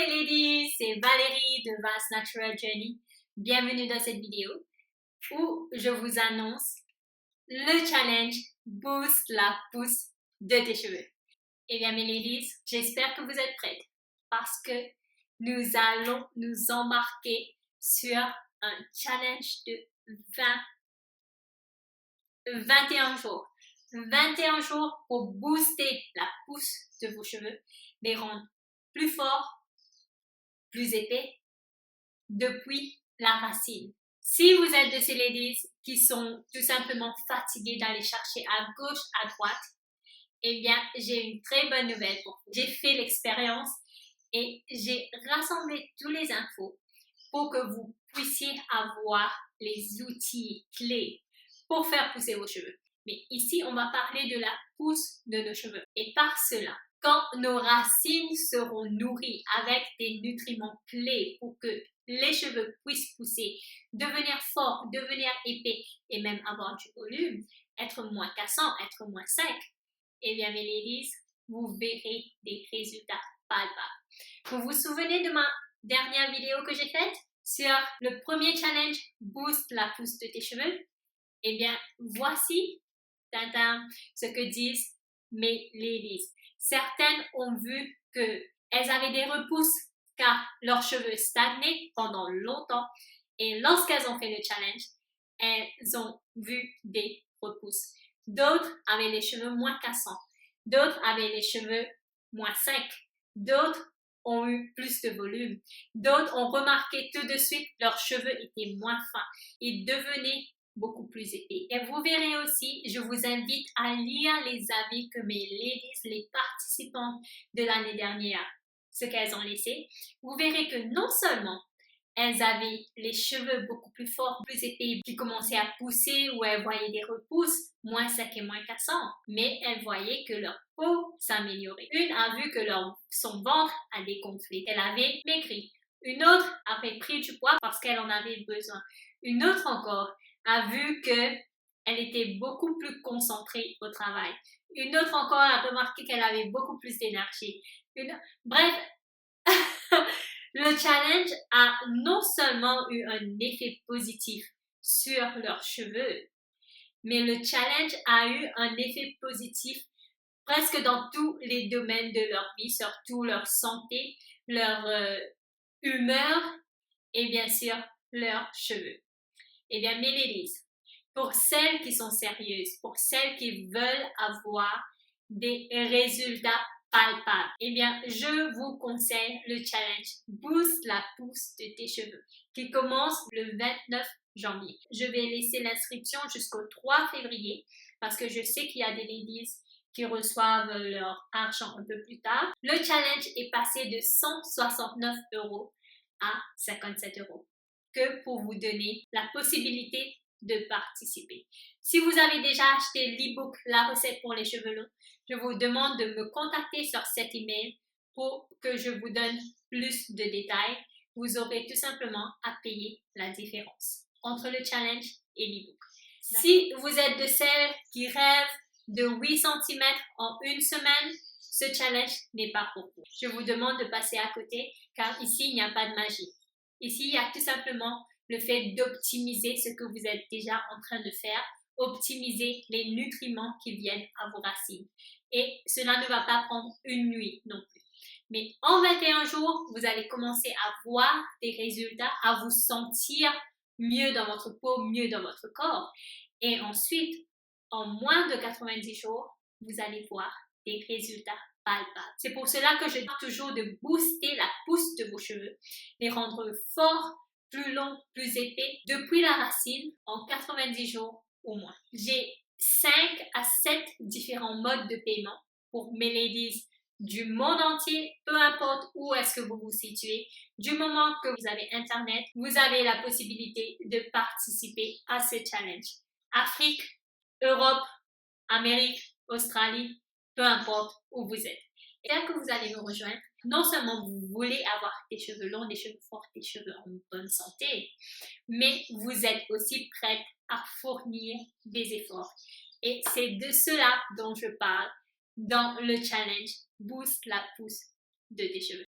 mes ladies, c'est Valérie de Vast Natural Journey. Bienvenue dans cette vidéo où je vous annonce le challenge Boost la pousse de tes cheveux. Eh bien mes ladies, j'espère que vous êtes prêtes parce que nous allons nous embarquer sur un challenge de 21 jours. 21 jours pour booster la pousse de vos cheveux, les rendre plus forts, plus épais, depuis la racine. Si vous êtes de ces ladies qui sont tout simplement fatiguées d'aller chercher à gauche, à droite, eh bien, j'ai une très bonne nouvelle pour vous. J'ai fait l'expérience et j'ai rassemblé tous les infos pour que vous puissiez avoir les outils clés pour faire pousser vos cheveux. Mais ici, on va parler de la pousse de nos cheveux. Et par cela, quand nos racines seront nourries avec des nutriments clés pour que les cheveux puissent pousser, devenir forts, devenir épais et même avoir du volume, être moins cassant, être moins sec, eh bien mes ladies, vous verrez des résultats palpables. Vous vous souvenez de ma dernière vidéo que j'ai faite sur le premier challenge Boost la pousse de tes cheveux? Eh bien, voici ce que disent mes ladies. Certaines ont vu qu'elles avaient des repousses car leurs cheveux stagnaient pendant longtemps et lorsqu'elles ont fait le challenge, elles ont vu des repousses. D'autres avaient les cheveux moins cassants, d'autres avaient les cheveux moins secs, d'autres ont eu plus de volume, d'autres ont remarqué tout de suite leurs cheveux étaient moins fins, ils devenaient beaucoup plus épais. Et vous verrez aussi, je vous invite à lire les avis que mes ladies, les participantes de l'année dernière, ce qu'elles ont laissé. Vous verrez que non seulement elles avaient les cheveux beaucoup plus forts, plus épais, qui commençaient à pousser ou elles voyaient des repousses, moins secs et moins cassants, mais elles voyaient que leur peau s'améliorait. Une a vu que son ventre a dégonflé, elle avait maigri. Une autre avait pris du poids parce qu'elle en avait besoin. Une autre encore a vu qu'elle était beaucoup plus concentrée au travail. Une autre encore a remarqué qu'elle avait beaucoup plus d'énergie. Bref, le challenge a non seulement eu un effet positif sur leurs cheveux, mais le challenge a eu un effet positif presque dans tous les domaines de leur vie, surtout leur santé, leur humeur et bien sûr leurs cheveux. Eh bien, mes ladies, pour celles qui sont sérieuses, pour celles qui veulent avoir des résultats palpables, eh bien, je vous conseille le challenge Boost la pousse de tes cheveux qui commence le 29 janvier. Je vais laisser l'inscription jusqu'au 3 février parce que je sais qu'il y a des ladies qui reçoivent leur argent un peu plus tard. Le challenge est passé de 169 € à 57 € que pour vous donner la possibilité de participer. Si vous avez déjà acheté l'e-book La recette pour les cheveux longs, je vous demande de me contacter sur cet email pour que je vous donne plus de détails. Vous aurez tout simplement à payer la différence entre le challenge et l'e-book. Si vous êtes de celles qui rêvent de 8 cm en une semaine, ce challenge n'est pas pour vous. Je vous demande de passer à côté car ici, il n'y a pas de magie. Ici, il y a tout simplement le fait d'optimiser ce que vous êtes déjà en train de faire, optimiser les nutriments qui viennent à vos racines. Et cela ne va pas prendre une nuit non plus. Mais en 21 jours, vous allez commencer à voir des résultats, à vous sentir mieux dans votre peau, mieux dans votre corps. Et ensuite, en moins de 90 jours, vous allez voir des résultats palpables. C'est pour cela que je dis toujours de booster la pousse de vos cheveux, les rendre forts, plus longs, plus épais, depuis la racine en 90 jours au moins. J'ai 5 à 7 différents modes de paiement pour mes ladies du monde entier, peu importe où est-ce que vous vous situez. Du moment que vous avez Internet, vous avez la possibilité de participer à ce challenge. Afrique, Europe, Amérique, Australie, peu importe où vous êtes. Et là que vous allez me rejoindre, non seulement vous voulez avoir des cheveux longs, des cheveux forts, des cheveux en bonne santé, mais vous êtes aussi prête à fournir des efforts. Et c'est de cela dont je parle dans le challenge Boost la pousse de tes cheveux.